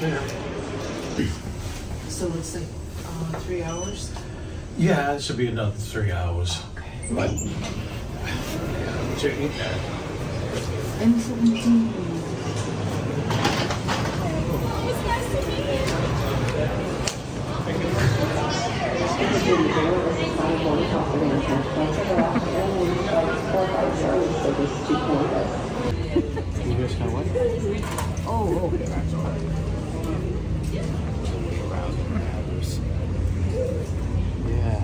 there. So it's like 3 hours? Yeah, it should be another 3 hours. Okay. But, you guys know what? Oh, okay. Yeah.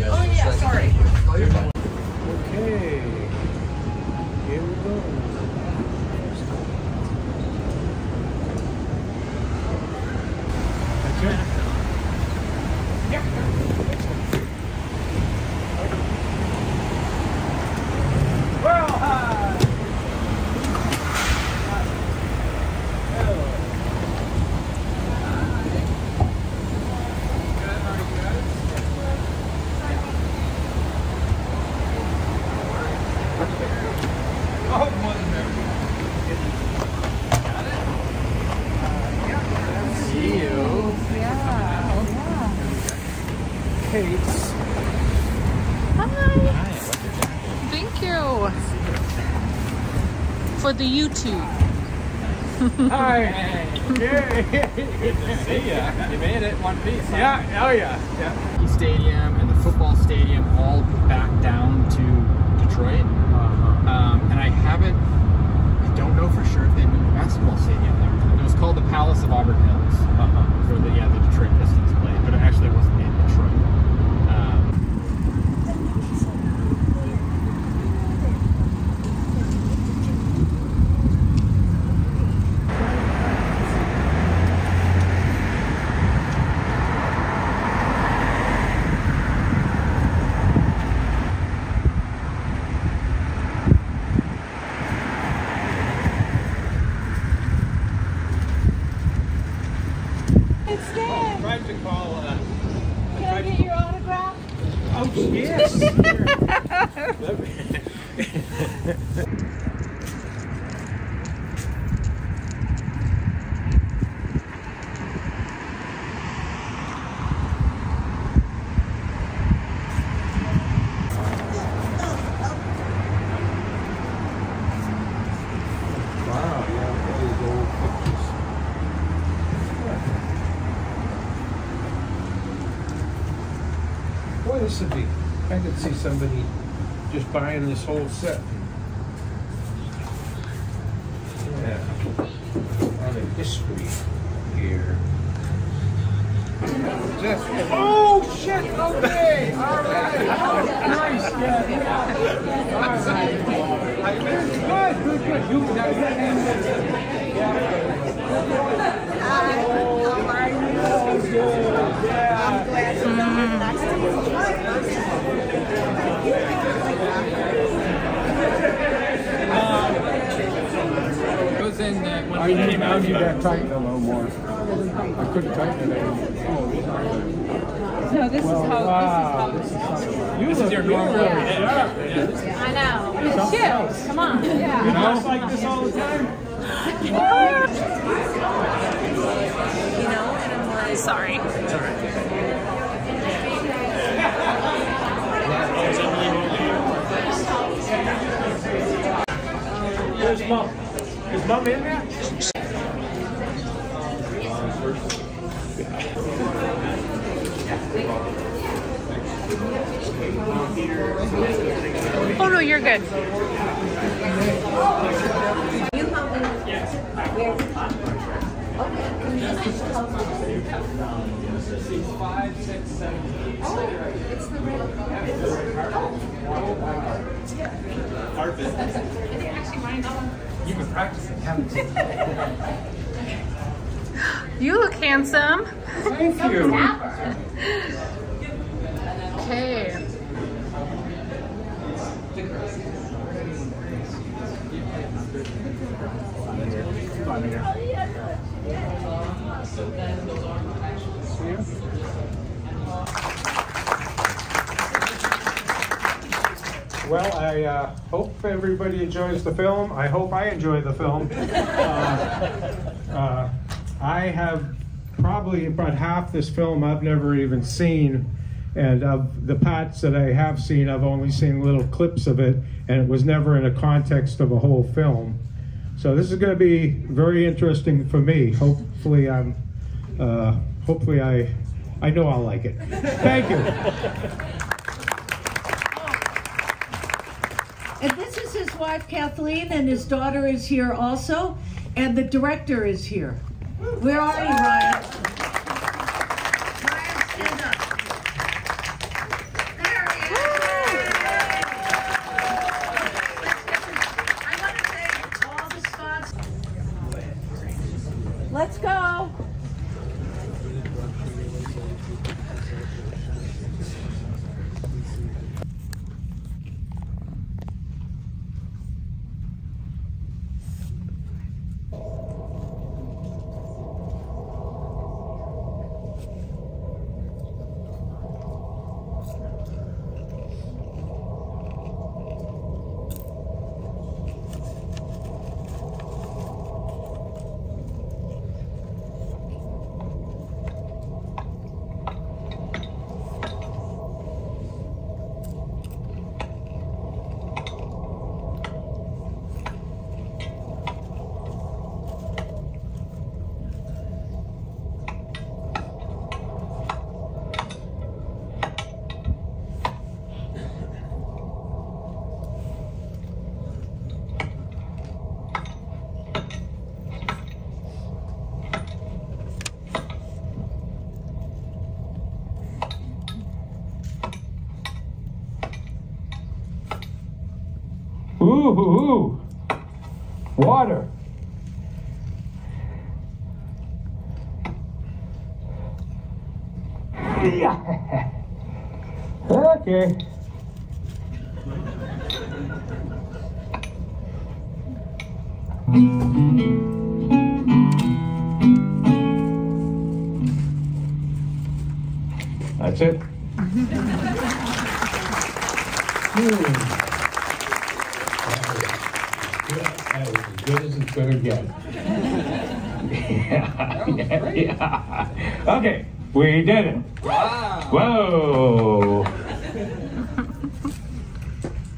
Oh, yeah, sorry. Okay. Here we go. That's it? Yep. Well, hi. Thank you for the YouTube. Hi. Good to see ya. You made it one piece. Huh? Yeah. Oh yeah. Yeah. Stadium and the football stadium all back down to Detroit. And I don't know for sure if they moved the basketball stadium there. It was called the Palace of Auburn Hills, where the Detroit Pistons played, but it actually wasn't in Detroit. Can I get your autograph? Oh yes. Wow, yeah, those old pictures. Boy, this would be, I could see somebody just buying this whole set. Yeah. On a history here. Oh shit! Okay, all right. Nice, yeah. All right. Good. You got your name. Hi, how are you? Good. Yeah. I'm glad to know you. Nice to meet It was in when I we came out. need that tighten a little more. I couldn't tighten it anymore. No, this is how. This is your normal. I know. Chill. Come on. Yeah. You dress like this all the time? you. You know, and I'm like, Sorry. It's all right. Where's Mom? Is Mom in there? Oh no, you're good. you help me? Where? It's the You've been practicing, haven't you? You look handsome. Thank you. Okay. Well, I hope everybody enjoys the film. I hope I enjoy the film. I have probably about half this film I've never even seen, and of the parts that I have seen, I've only seen little clips of it, and it was never in a context of a whole film. So this is going to be very interesting for me. Hopefully I know I'll like it. Thank you. And this is his wife, Kathleen, and his daughter is here also, and the director is here. Where are you, Ryan? Ryan, stand up. There he is. I want to thank all the sponsors. Let's go. Ooh, water. Yeah. Okay. That's it. That was as good as it's gonna get. Yeah. Okay, we did it. Wow. Whoa.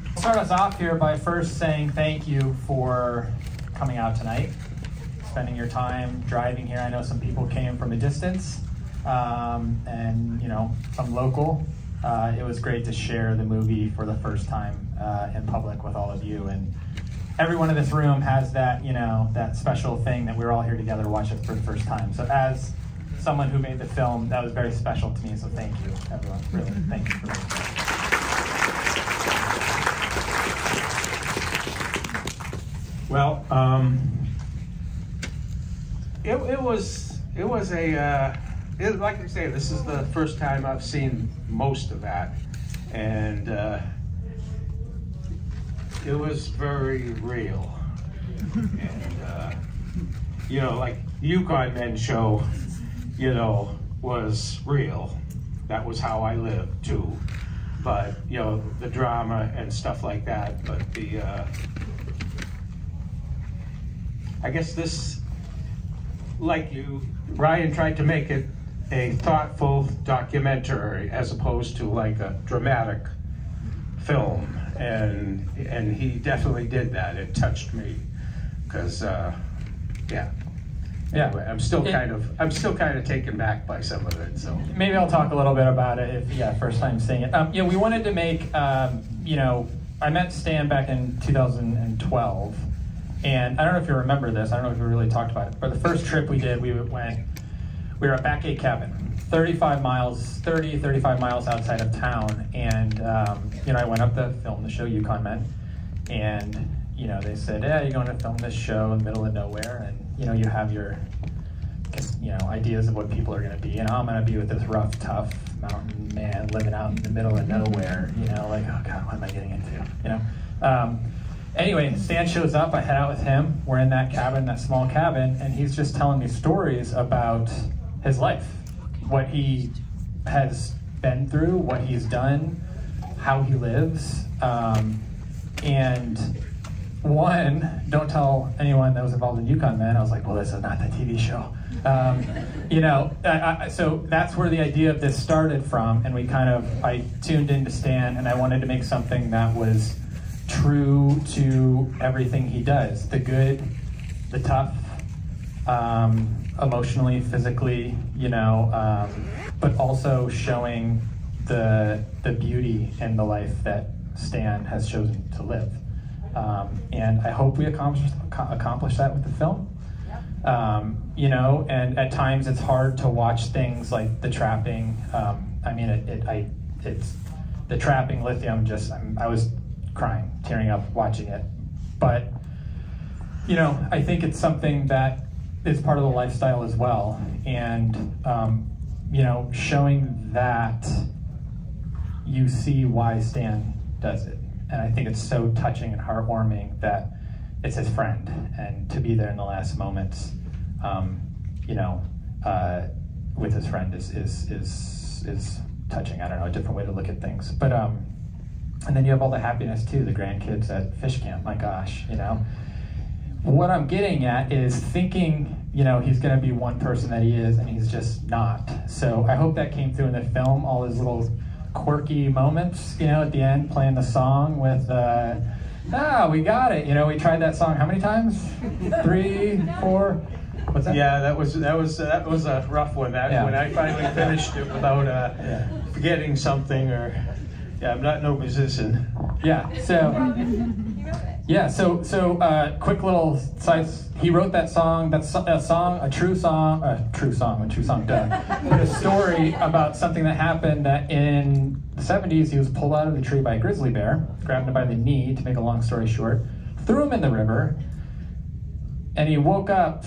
I'll start us off here by first saying thank you for coming out tonight, spending your time driving here. I know some people came from a distance, and some local. It was great to share the movie for the first time in public with all of you, and everyone in this room has that, that special thing that we're all here together to watch it for the first time. So as someone who made the film, that was very special to me, so thank you, everyone. Really, thank you for making it. Well, it was like I say, this is the first time I've seen most of that, and it was very real. And like Yukon Men show, was real. That was how I lived too. But the drama and stuff like that. But I guess this, like Ryan tried to make it a thoughtful documentary as opposed to like a dramatic film, and he definitely did that. It touched me because anyway, I'm still kind of taken back by some of it. So maybe I'll talk a little bit about it if first time seeing it. We wanted to make I met Stan back in 2012. And I don't know if you remember this, I don't know if we really talked about it, but the first trip we did, we were at Backgate Cabin, 35 miles outside of town, and I went up to film the show Yukon Men, and they said, yeah, you're going to film this show in the middle of nowhere, and you have your ideas of what people are going to be, and I'm going to be with this rough, tough mountain man living out in the middle of nowhere, like, oh God, what am I getting into, Anyway, Stan shows up, I head out with him, we're in that cabin, that small cabin, and he's just telling me stories about his life, what he has been through, what he's done, how he lives, and one, don't tell anyone that was involved in Yukon Men. I was like, well, this is not the TV show. So that's where the idea of this started from, and I tuned into Stan, and I wanted to make something that was true to everything he does, the good, the tough, emotionally, physically, but also showing the beauty in the life that Stan has chosen to live. And I hope we accomplish that with the film. And at times it's hard to watch things like the trapping. It's the trapping lithium. I was crying, tearing up watching it. But I think it's something that is part of the lifestyle as well. And showing that you see why Stan does it. And I think it's so touching and heartwarming that it's his friend, and to be there in the last moments, with his friend is touching. I don't know, a different way to look at things. But and then you have all the happiness too, the grandkids at fish camp. My gosh, what I'm getting at is thinking, he's going to be one person that he is, and he's just not. So I hope that came through in the film. All his little quirky moments, at the end, playing the song with, we got it. We tried that song how many times? 3, 4. What's that? Yeah, that was a rough one. When I finally finished it without forgetting something, or I'm not no musician. Quick little sides. He wrote that song. That's a true song. A story about something that happened that in the 70s he was pulled out of the tree by a grizzly bear, grabbed him by the knee, to make a long story short, threw him in the river, and he woke up.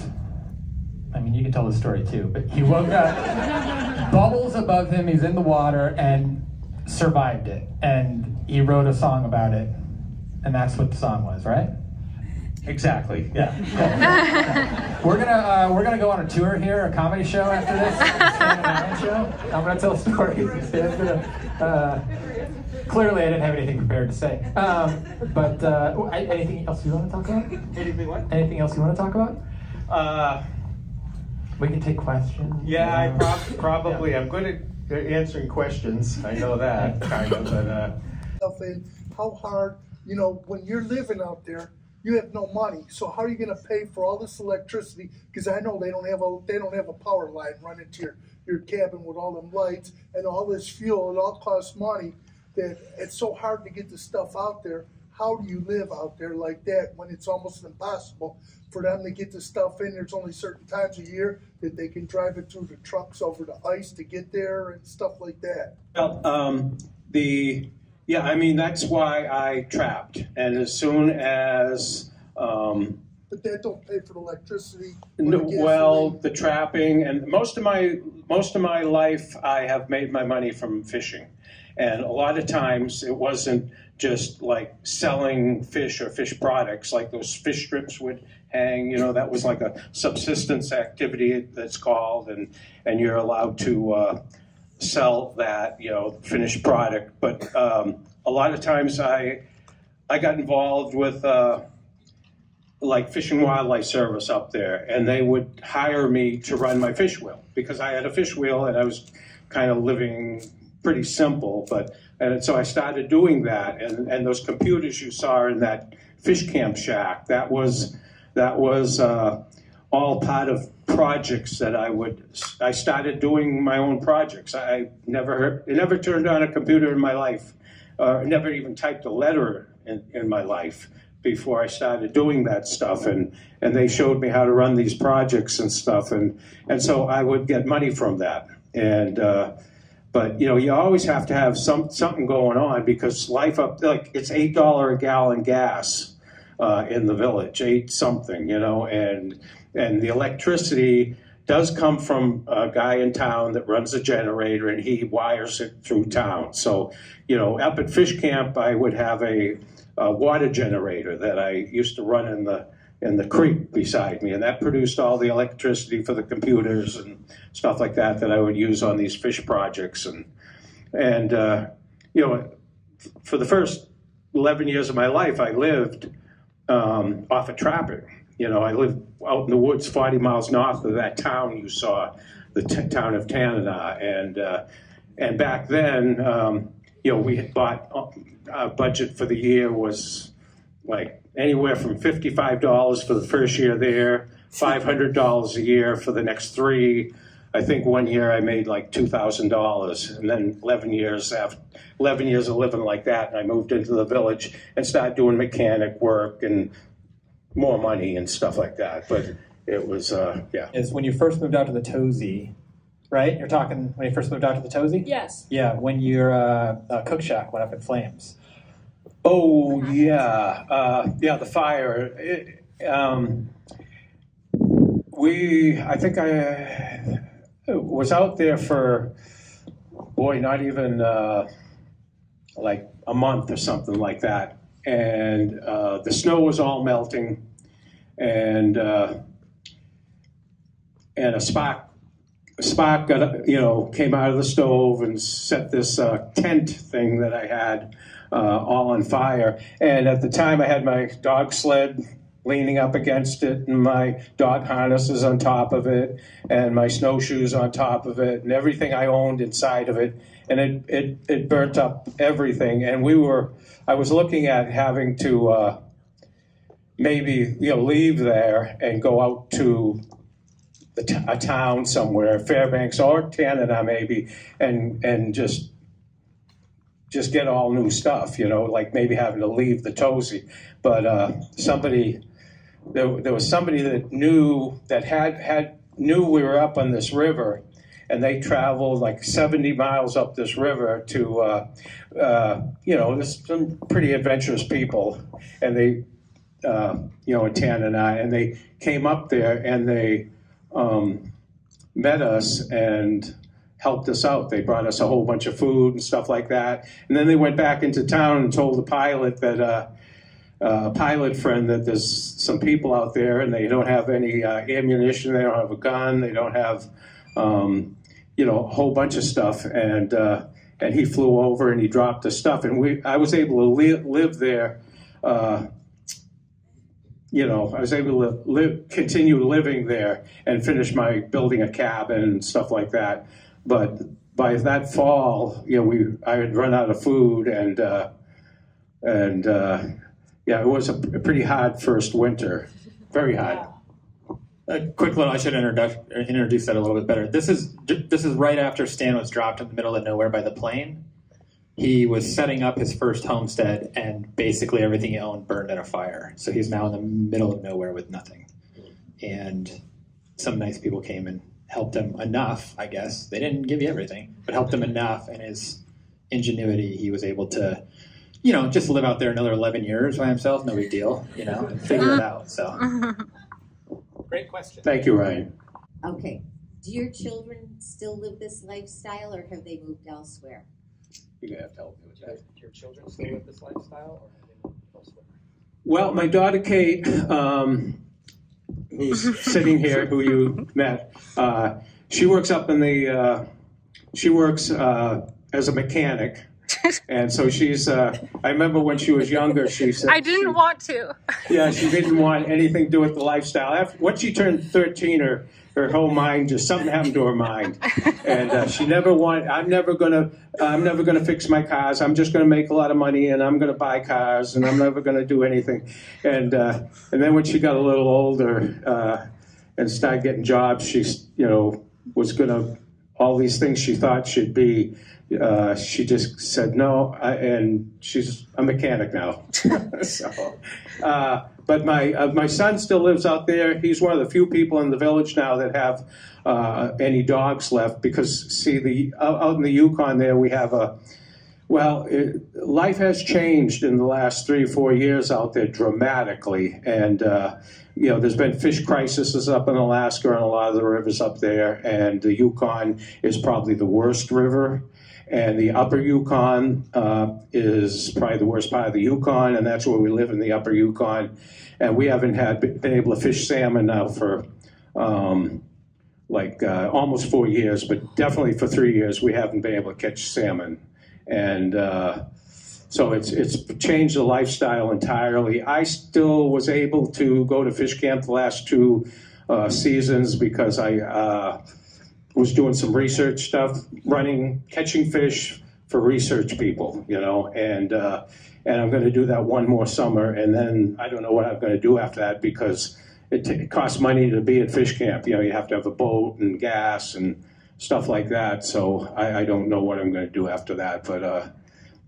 I mean, you can tell the story too, but he woke up, bubbles above him, he's in the water, and survived it. And he wrote a song about it, and that's what the song was, right? Exactly. Yeah. Cool. We're gonna go on a tour here, a comedy show after this, a Stan and Ryan show. I'm gonna tell stories. Clearly, I didn't have anything prepared to say. Anything else you want to talk about? Anything what? Anything else you want to talk about? We can take questions. Yeah, probably. I'm good at answering questions. I know that, kind of, but... And how hard, when you're living out there, you have no money. So how are you going to pay for all this electricity? Because I know they don't have a power line running to your cabin with all them lights and all this fuel. It all costs money. That it's so hard to get the stuff out there. How do you live out there like that when it's almost impossible for them to get the stuff in? There's only certain times a year that they can drive it through the trucks over the ice to get there and stuff like that. Well, that's why I trapped. And as soon as... but that don't pay for the electricity. The trapping, and most of my life I have made my money from fishing. And a lot of times it wasn't just like selling fish or fish products, like those fish strips would hang, that was like a subsistence activity, that's called, and you're allowed to sell that, finished product. But a lot of times I got involved with like Fish and Wildlife Service up there, and they would hire me to run my fish wheel, because I had a fish wheel and I was kind of living pretty simple, and so I started doing that, and those computers you saw in that fish camp shack, that was all part of projects that I started doing my own projects. I never turned on a computer in my life, never even typed a letter in my life before I started doing that stuff, and they showed me how to run these projects and stuff, and so I would get money from that. But you always have to have something going on, because life up, like, it's $8 a gallon gas in the village, 8 something, and the electricity does come from a guy in town that runs a generator, and he wires it through town. So, you know, up at fish camp, I would have a water generator that I used to run in the creek beside me, and that produced all the electricity for the computers and stuff like that I would use on these fish projects. And you know, for the first 11 years of my life, I lived off of trapping. You know, I lived out in the woods 40 miles north of that town you saw, the town of Tanana. And back then, you know, we had bought, our budget for the year was like anywhere from $55 for the first year there, $500 a year for the next 3. I think one year I made like $2,000, and then 11 years of living like that, and I moved into the village and started doing mechanic work and more money and stuff like that. But it was, yeah. Is when you first moved out to the Tozy, right? You're talking when you first moved out to the Tozy? Yes. Yeah, when your cook shack went up in flames. Oh, yeah. Yeah, the fire. I think I was out there for, boy, not even like a month or something like that. And the snow was all melting, and a spark got, you know, came out of the stove and set this tent thing that I had all on fire. And at the time, I had my dog sled leaning up against it, and my dog harnesses on top of it, and my snowshoes on top of it, and everything I owned inside of it. And it burnt up everything. And I was looking at having to maybe, you know, leave there and go out to a town somewhere, Fairbanks or Tanana maybe, and just get all new stuff, you know, like maybe having to leave the Tozy. But there was somebody that knew we were up on this river, and they traveled like 70 miles up this river to, you know, there's some pretty adventurous people, and they, you know, in Tanana, and they came up there and they met us and helped us out. They brought us a whole bunch of food and stuff like that. And then they went back into town and told the pilot that, a pilot friend, that there's some people out there and they don't have any ammunition, they don't have a gun, they don't have, you know, a whole bunch of stuff. And he flew over and he dropped the stuff. And I was able to live there. You know, I was able to continue living there and finish my building a cabin and stuff like that. But by that fall, you know, I had run out of food, and yeah, it was a pretty hard first winter, very hard. A quick little, I should introduce that a little bit better. This is right after Stan was dropped in the middle of nowhere by the plane. He was setting up his first homestead, and basically everything he owned burned in a fire. So he's now in the middle of nowhere with nothing. And some nice people came and helped him enough, I guess. They didn't give you everything, but helped him enough. And his ingenuity, he was able to, you know, just live out there another 11 years by himself. No big deal, you know, and figure it out. So, great question. Thank you, Ryan. Okay. Do your children still live this lifestyle, or have they moved elsewhere? You're going to have to help me with that. Your children still live this lifestyle, or have they moved elsewhere? Well, my daughter Kate, who's sitting here, who you met, she works up in the, she works as a mechanic. And so she's, I remember when she was younger, she said... I didn't want to. Yeah, she didn't want anything to do with the lifestyle. Once she turned 13, her whole mind, just something happened to her mind. And she never wanted, I'm never gonna fix my cars. I'm just gonna make a lot of money, and I'm gonna buy cars, and I'm never gonna do anything. And then when she got a little older and started getting jobs, she, you know, was gonna, all these things she thought she'd be, she just said no, and she's a mechanic now. So, but my son still lives out there. He's one of the few people in the village now that have any dogs left, because see, out in the Yukon there we have Well, life has changed in the last 3 or 4 years out there dramatically, and you know, there's been fish crises up in Alaska and a lot of the rivers up there, and the Yukon is probably the worst river, and the upper Yukon is probably the worst part of the Yukon, and that's where we live, in the upper Yukon, and we haven't been able to fish salmon now for almost 4 years, but definitely for 3 years we haven't been able to catch salmon. And so it's changed the lifestyle entirely. I still was able to go to fish camp the last 2 seasons because I was doing some research stuff, catching fish for research people, you know, and I'm going to do that one more summer, and then I don't know what I'm going to do after that because it costs money to be at fish camp. You know, you have to have a boat and gas and stuff like that, so I don't know what I'm going to do after that. But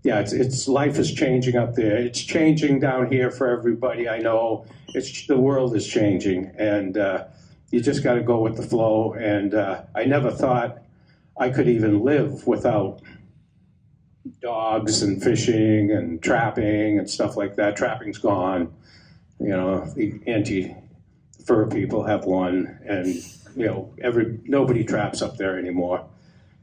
yeah, it's life is changing up there. It's changing down here for everybody. I know the world is changing, and you just got to go with the flow. And I never thought I could even live without dogs and fishing and trapping and stuff like that. Trapping's gone. You know, the anti-fur people have won, and you know, nobody traps up there anymore.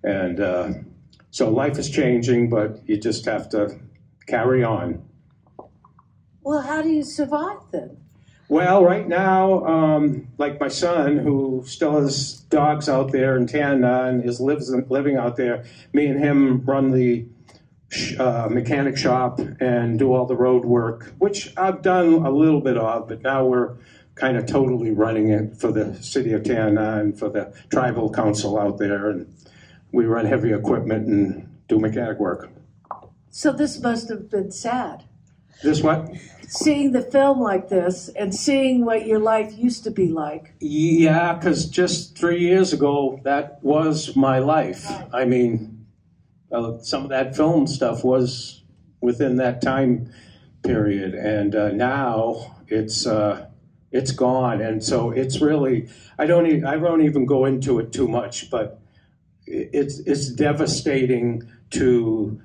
And so life is changing, but you just have to carry on. Well, how do you survive then? Well, right now, like my son, who still has dogs out there in Tana and living out there, me and him run the mechanic shop and do all the road work, which I've done a little bit of, but now we're kind of totally running it for the city of Tana and for the tribal council out there, and we run heavy equipment and do mechanic work. So this must have been sad. This what? Seeing the film like this and seeing what your life used to be like. Yeah, because just 3 years ago, that was my life. I mean, some of that film stuff was within that time period, and now it's gone, and so it's really, I won't even go into it too much, but it's devastating to,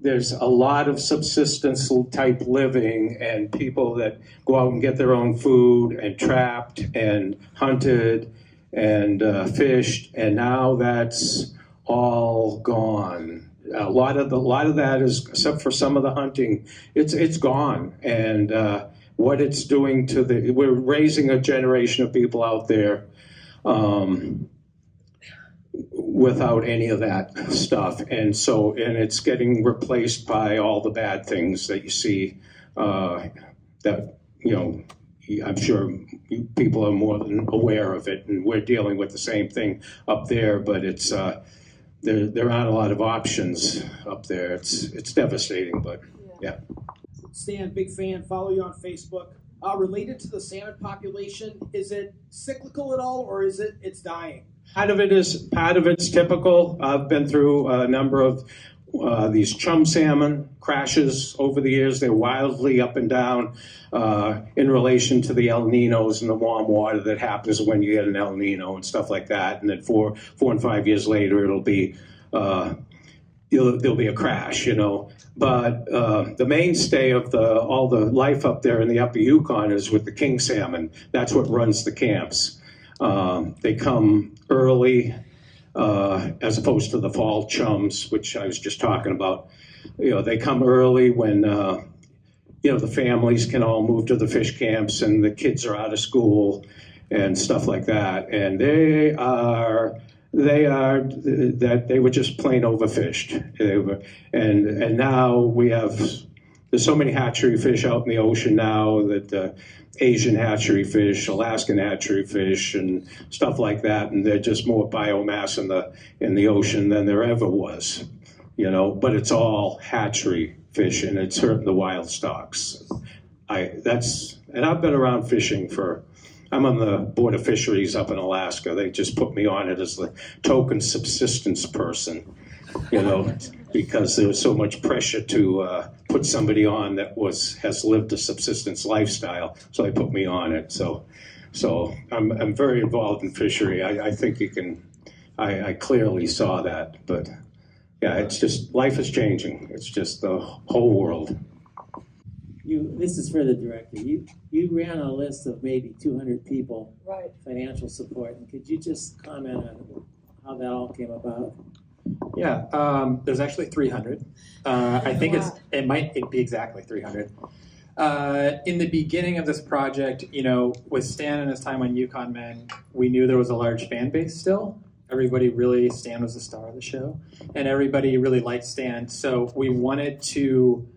there's a lot of subsistence type living and people that go out and get their own food and trapped and hunted and fished, and now that's all gone. A lot of that is, except for some of the hunting, it's gone, and what it's doing to we're raising a generation of people out there without any of that stuff, and it's getting replaced by all the bad things that you see that, you know, I'm sure people are more than aware of it, and we're dealing with the same thing up there, but it's there aren't a lot of options up there. It's devastating, but yeah. Stan, big fan, follow you on Facebook. Related to the salmon population, is it cyclical at all, or is it's dying? Part of it's typical. I've been through a number of these chum salmon crashes over the years. They're wildly up and down in relation to the El Ninos and the warm water that happens when you get an El Nino and stuff like that. And then 4 and 5 years later, it'll be there'll be a crash, you know. But the mainstay of all the life up there in the upper Yukon is with the king salmon. That's what runs the camps. They come early, as opposed to the fall chums, which I was just talking about. You know, they come early when you know, the families can all move to the fish camps and the kids are out of school and stuff like that. And they were just plain overfished. And now there's so many hatchery fish out in the ocean now that Asian hatchery fish, Alaskan hatchery fish, and stuff like that, and there's just more biomass in the ocean than there ever was, you know. But it's all hatchery fish, and it's hurting the wild stocks. And I've been around fishing I'm on the Board of Fisheries up in Alaska. They just put me on it as the token subsistence person, you know, because there was so much pressure to put somebody on that has lived a subsistence lifestyle. So they put me on it. So I'm very involved in fishery. I think you can. I clearly saw that, but yeah, it's just, life is changing. It's just the whole world. This is for the director. You ran a list of maybe 200 people, Right. financial support, and could you just comment on how that all came about? Yeah, there's actually 300. I think it might be exactly 300. In the beginning of this project, you know, with Stan and his time on Yukon Men, we knew there was a large fan base still. Everybody really, Stan was the star of the show, and everybody really liked Stan. So we wanted to,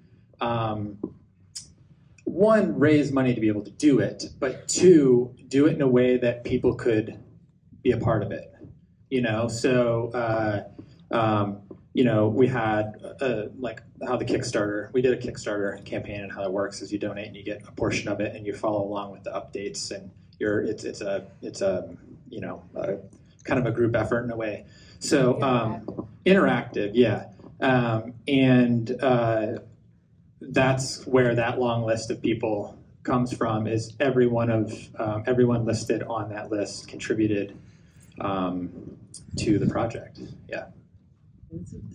one, raise money to be able to do it, but two, do it in a way that people could be a part of it. You know, so, you know, we had like how the Kickstarter, we did a Kickstarter campaign, and how that works is you donate and you get a portion of it and you follow along with the updates, and it's a you know, kind of a group effort in a way. So interactive, yeah. And that's where that long list of people comes from, is everyone listed on that list contributed to the project. Yeah.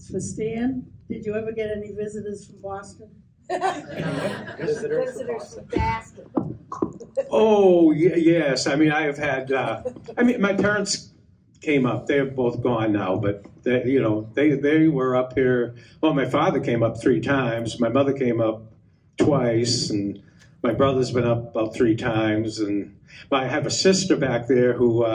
For Stan, did you ever get any visitors from Boston? Visitors from Boston. Oh, yes. I mean, I have had, I mean, my parents came up. They're both gone now, but they, you know, they were up here. Well, my father came up 3 times. My mother came up twice, and my brother's been up about 3 times. And I have a sister back there who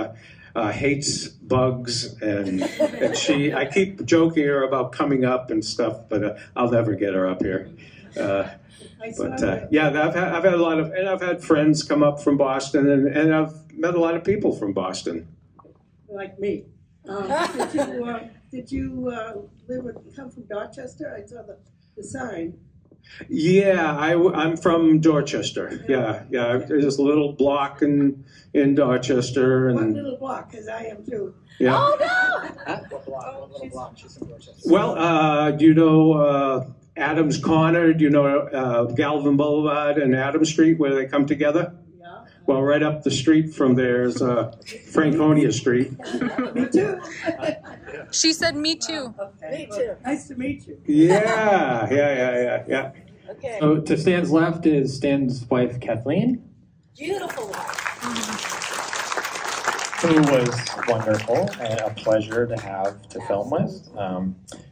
hates bugs, and I keep joking her about coming up and stuff, but I'll never get her up here. But yeah, I've had a lot of, and I've had friends come up from Boston, and I've met a lot of people from Boston. Like me. Did you come from Dorchester? I saw the sign. Yeah, I'm from Dorchester. Yeah. There's a little block in Dorchester. And, what little block? Because I am too. Yeah. Oh no! What little block? She's from Dorchester. Well, do you know Adams Corner? Do you know Galvin Boulevard and Adams Street, where they come together? Yeah. Well, right up the street from there is Franconia Street. Me too. She said me too. Okay. Me too. Nice to meet you. Yeah. Okay. So to Stan's left is Stan's wife, Kathleen. Beautiful. Who was wonderful and a pleasure to have to film with.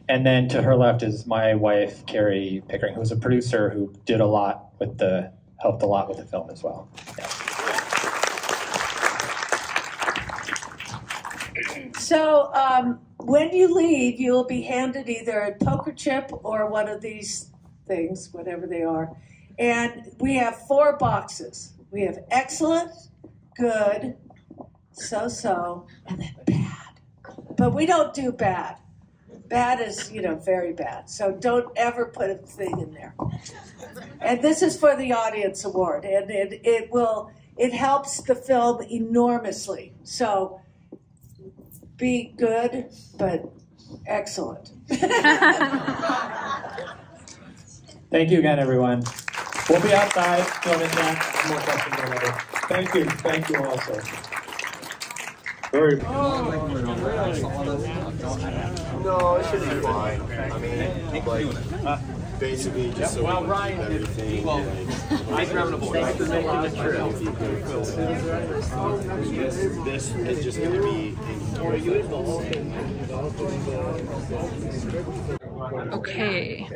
And then to her left is my wife, Kari Pickering, who was a producer who did a lot with helped a lot with the film as well. Yeah. So when you leave, you'll be handed either a poker chip or one of these things, whatever they are. And we have 4 boxes. We have excellent, good, so-so, and then bad. But we don't do bad. Bad is, you know, very bad. So don't ever put a thing in there. And this is for the Audience Award. And it helps the film enormously. So be good, but excellent. Thank you again, everyone. We'll be outside filming that. More questions or whatever. Thank you also. Very. No, it should be fine. I mean, like, basically just so well, Ryan, everything. Well, I grabbed a board. Thanks for making the trip. This is just going to be. Okay.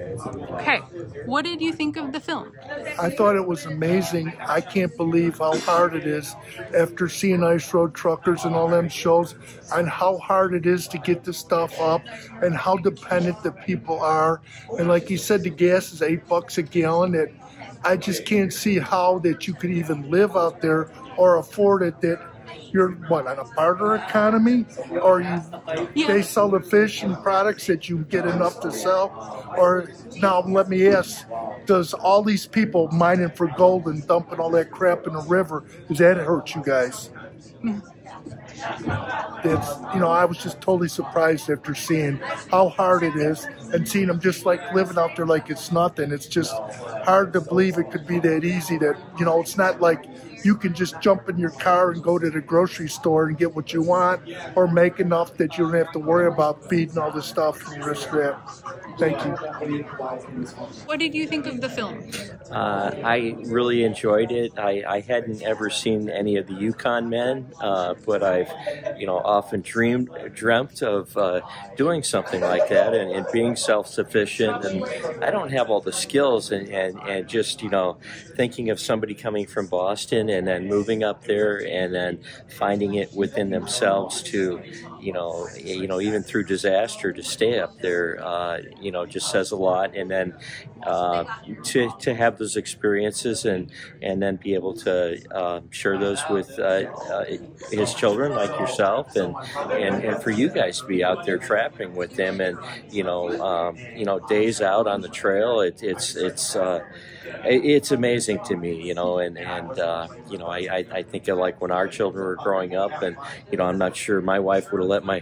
What did you think of the film? I thought it was amazing. I can't believe how hard it is after seeing Ice Road Truckers and all them shows, and how hard it is to get this stuff up and how dependent the people are. And like you said, the gas is $8 a gallon. That I just can't see how that you could even live out there or afford it. That you're what, on a barter economy, or they sell the fish and products that you get enough to sell? Or now let me ask, does all these people mining for gold and dumping all that crap in the river, does that hurt you guys? I was just totally surprised after seeing how hard it is and seeing them just like living out there like it's nothing. It's just hard to believe it could be that easy that, it's not like you can just jump in your car and go to the grocery store and get what you want or make enough that you don't have to worry about feeding all this stuff and the rest of that. Thank you. What did you think of the film? I really enjoyed it. I hadn't ever seen any of the Yukon Men, but I've, often dreamt of doing something like that and being self-sufficient. And I don't have all the skills, and just, thinking of somebody coming from Boston and then moving up there and then finding it within themselves to, even through disaster to stay up there, just says a lot. And then to have those experiences and then be able to share those with his children like yourself, and for you guys to be out there trapping with them, and days out on the trail, it's amazing to me, I think of like when our children were growing up, and I'm not sure my wife would have let me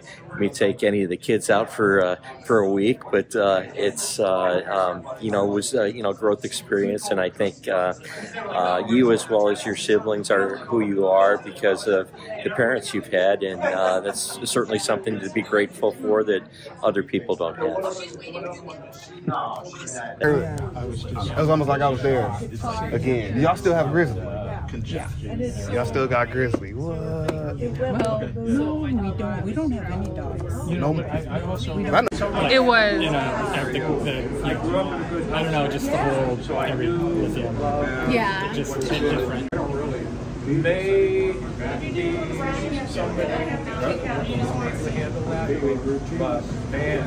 take any of the kids out for a week, but it was growth experience, and I think you as well as your siblings are who you are because of the parents you've had, and that's certainly something to be grateful for that other people don't have. It was almost like I was there again. Y'all still have Grizzly? Yeah. Y'all still got Grizzly? What? Well, no, we don't. We don't have any dogs. It was. I don't know, just the whole everything. Yeah. Just different. They need somebody to handle that, but man,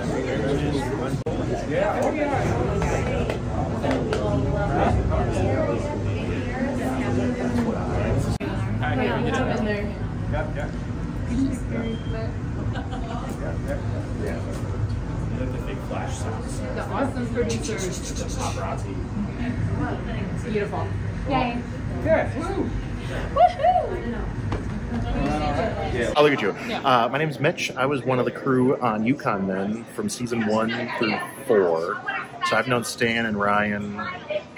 The big flash sounds. The awesome producers. Paparazzi. Beautiful. Yay. Good. I'll look at you. My name is Mitch. I was one of the crew on Yukon Men from season 1 through 4. So I've known Stan and Ryan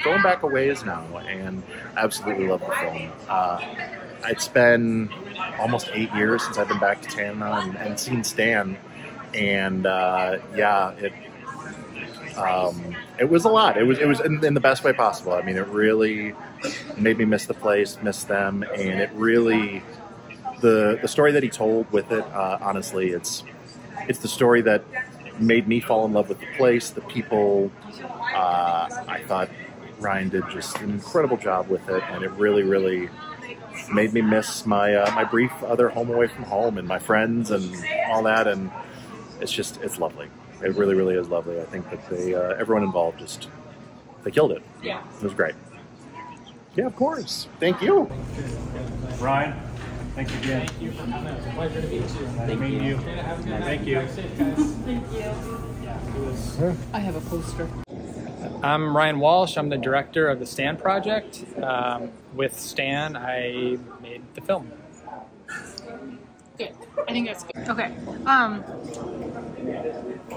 going back a ways now, and absolutely love the film. It's been almost 8 years since I've been back to Tanana and seen Stan, and it was a lot. It was in the best way possible. I mean, it really made me miss the place, miss them, and it really the story that he told with it. Honestly, it's the story that made me fall in love with the place, the people. I thought Ryan did just an incredible job with it, and it really, really made me miss my my brief other home away from home and my friends and all that. And it's lovely. It really, really is lovely. I think that everyone involved they killed it. Yeah, it was great. Yeah, of course. Thank you, Ryan. Thank you again. Thank you for coming. It's a pleasure to meet you. Thank you. Thank you. Thank you. I have a poster. I'm Ryan Walsh. I'm the director of the Stan Project. With Stan, I made the film. Good. I think that's good. Okay.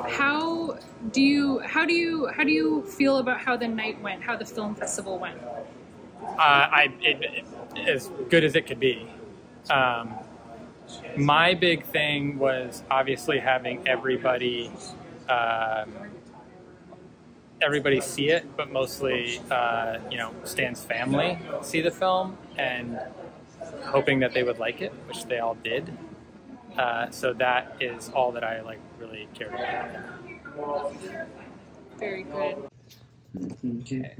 How do you feel about how the night went? How the film festival went? As good as it could be. My big thing was obviously having everybody see it, but mostly, Stan's family see the film, and hoping that they would like it, which they all did. So that is all that I really cared about. Very good. Okay.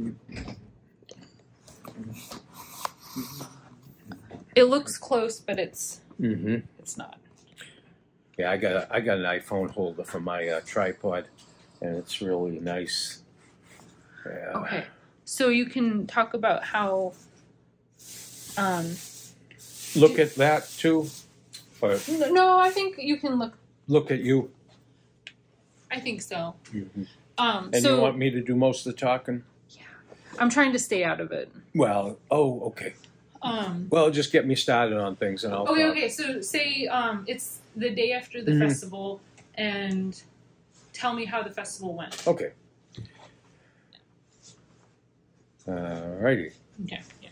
It looks close, but it's not. Yeah, I got an iPhone holder for my tripod, and it's really nice. Yeah. Okay, so you can talk about how. Look at that too. Or No, I think you can look at you. I think so. And so you want me to do most of the talking? I'm trying to stay out of it. Well, okay. Well, just get me started on things, and I'll. Okay. So say it's the day after the festival, and tell me how the festival went. Okay. Alrighty. Okay. Yeah.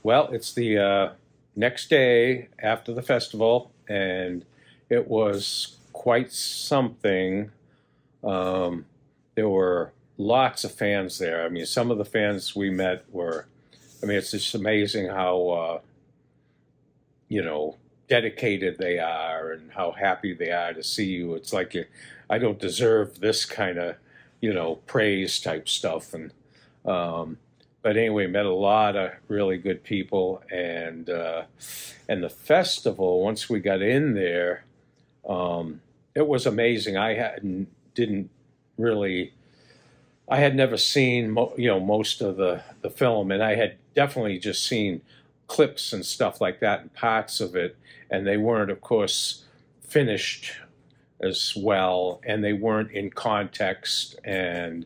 Well, it's the next day after the festival, and it was quite something. There were lots of fans there. I mean, some of the fans we met were, I mean, it's just amazing how, dedicated they are and how happy they are to see you. It's like, I don't deserve this kind of, praise type stuff. And, but anyway, met a lot of really good people. And the festival, once we got in there, it was amazing. I had never seen, most of the film, and I had definitely just seen clips and stuff like that and parts of it, and they weren't, of course, finished as well, and they weren't in context, and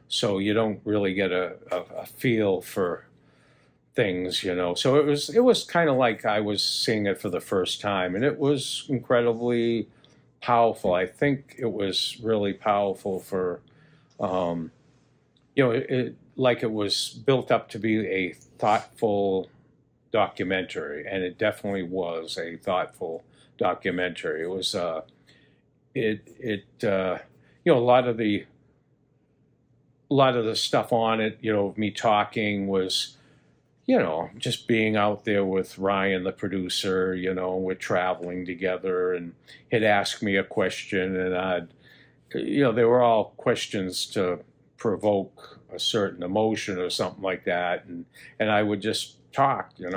so you don't really get a feel for things, So it was kind of like I was seeing it for the first time, and it was incredibly powerful. I think it was really powerful for, it was built up to be a thoughtful documentary, and it definitely was a thoughtful documentary. It was, a lot of the stuff on it, me talking was, just being out there with Ryan, the producer, we're traveling together, and he'd ask me a question, and they were all questions to provoke a certain emotion or something like that, and I would just talk, and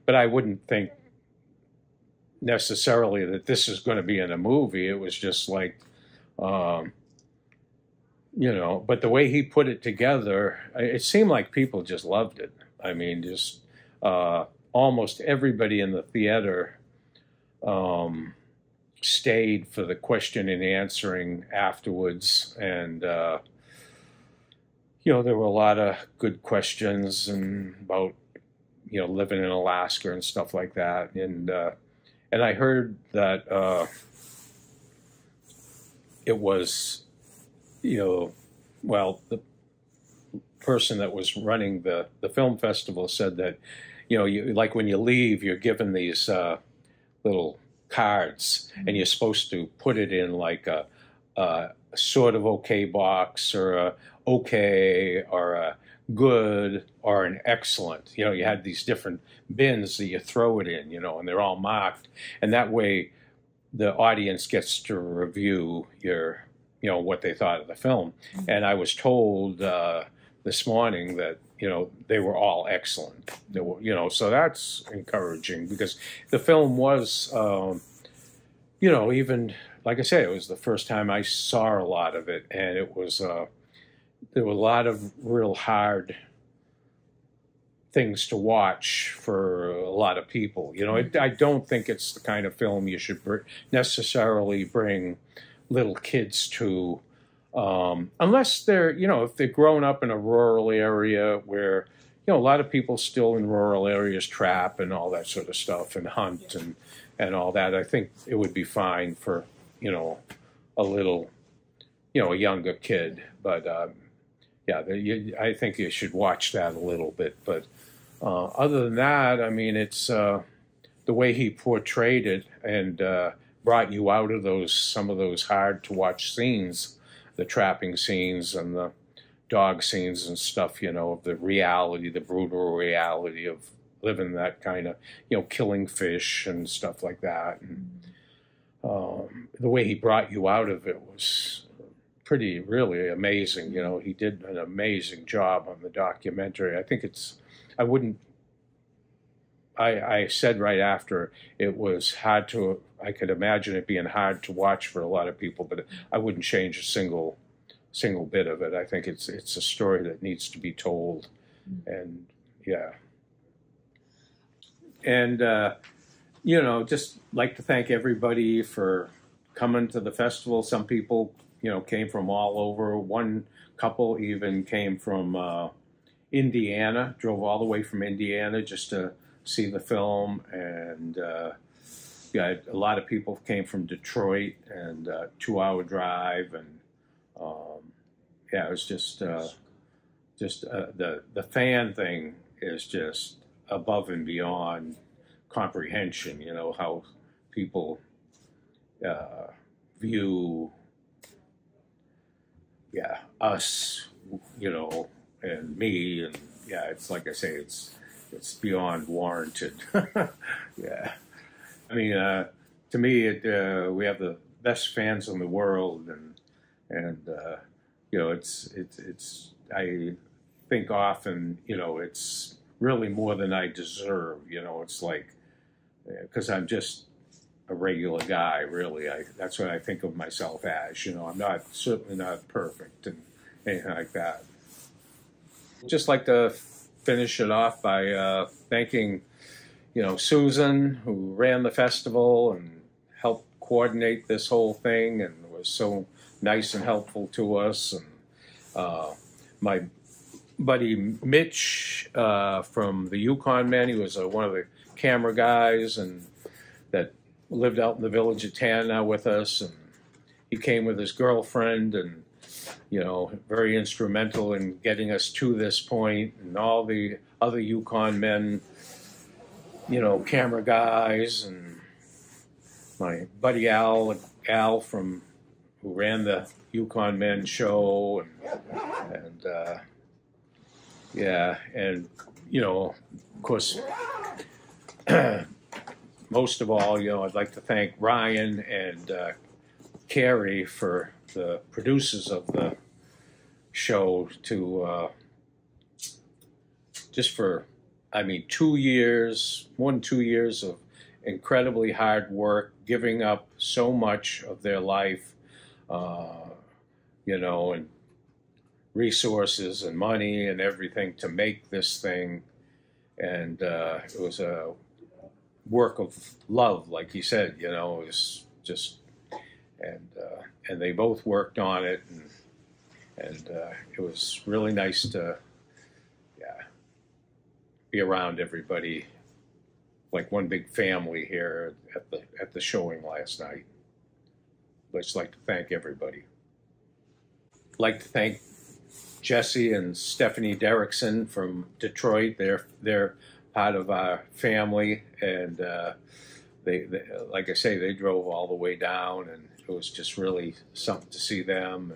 but I wouldn't think necessarily that this is going to be in a movie. It was just like, but the way he put it together, it seemed like people just loved it. I mean, just almost everybody in the theater stayed for the question and answering afterwards, and there were a lot of good questions and about living in Alaska and stuff like that, and I heard that it was the person that was running the film festival said that like when you leave, you're given these little cards, and you're supposed to put it in like a sort of okay box, or a okay, or a good, or an excellent. You had these different bins that you throw it in, and they're all marked, and that way the audience gets to review your what they thought of the film. And I was told this morning that they were all excellent. They were, so that's encouraging, because the film was even, like I said, it was the first time I saw a lot of it, and it was there were a lot of real hard things to watch for a lot of people. I don't think it's the kind of film you should necessarily bring little kids to, unless they're, if they're grown up in a rural area where, a lot of people still in rural areas trap and all that sort of stuff, and hunt and all that. I think it would be fine for, a little, a younger kid. But, I think you should watch that a little bit. But other than that, I mean, it's the way he portrayed it, and brought you out of some of those hard to watch scenes, the trapping scenes and the dog scenes and stuff, of the reality, the brutal reality of living that kind of, killing fish and stuff like that. And the way he brought you out of it was really amazing. He did an amazing job on the documentary. I think I said right after, it was I could imagine it being hard to watch for a lot of people, but I wouldn't change a single bit of it. I think it's a story that needs to be told, and and just like to thank everybody for coming to the festival. Some people came from all over. One couple even came from Indiana, drove all the way from Indiana just to see the film, and yeah, a lot of people came from Detroit, and 2-hour drive, and yeah, it was just the fan thing is just above and beyond comprehension. You know how people view, yeah, us, you know, and me, and yeah, it's like I say, it's beyond warranted. Yeah, I mean, to me, we have the best fans in the world, and you know, it's I think often, you know, it's really more than I deserve. You know, it's like, because I'm just a regular guy, really. That's what I think of myself as. You know, I'm certainly not perfect and anything like that. Just like to finish it off by thanking, you know, Susan, who ran the festival and helped coordinate this whole thing and was so nice and helpful to us, and my buddy Mitch from the Yukon Men. He was one of the camera guys and that lived out in the village of Tanna with us, and he came with his girlfriend, and you know, very instrumental in getting us to this point, and all the other Yukon Men, you know, camera guys, and my buddy Al from who ran the Yukon Men show, and yeah, and you know, of course, most of all, you know, I'd like to thank Ryan and Kari, for the producers of the show, to just for, I mean, 2 years, more than 2 years of incredibly hard work, giving up so much of their life, you know, and resources and money and everything to make this thing. And it was a work of love, like he said, you know, it was just, and they both worked on it, and it was really nice to, yeah, be around everybody like one big family here at the showing last night. I'd just like to thank everybody. I'd like to thank Jesse and Stephanie Derrickson from Detroit. They're part of our family, and they, like I say, they drove all the way down, and it was just really something to see them,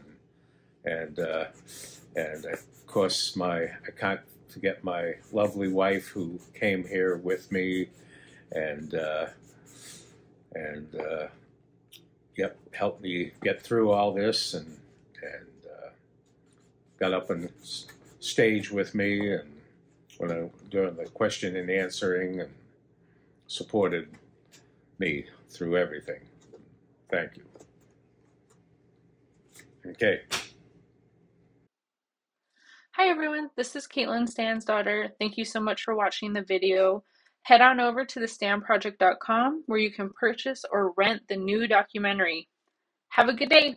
and of course I can't forget my lovely wife who came here with me, and yep, helped me get through all this, and got up on stage with me, and during the question and answering, and supported me through everything. Thank you. Okay. Hi everyone, this is Caitlin, Stan's daughter. Thank you so much for watching the video. Head on over to thestanproject.com where you can purchase or rent the new documentary. Have a good day.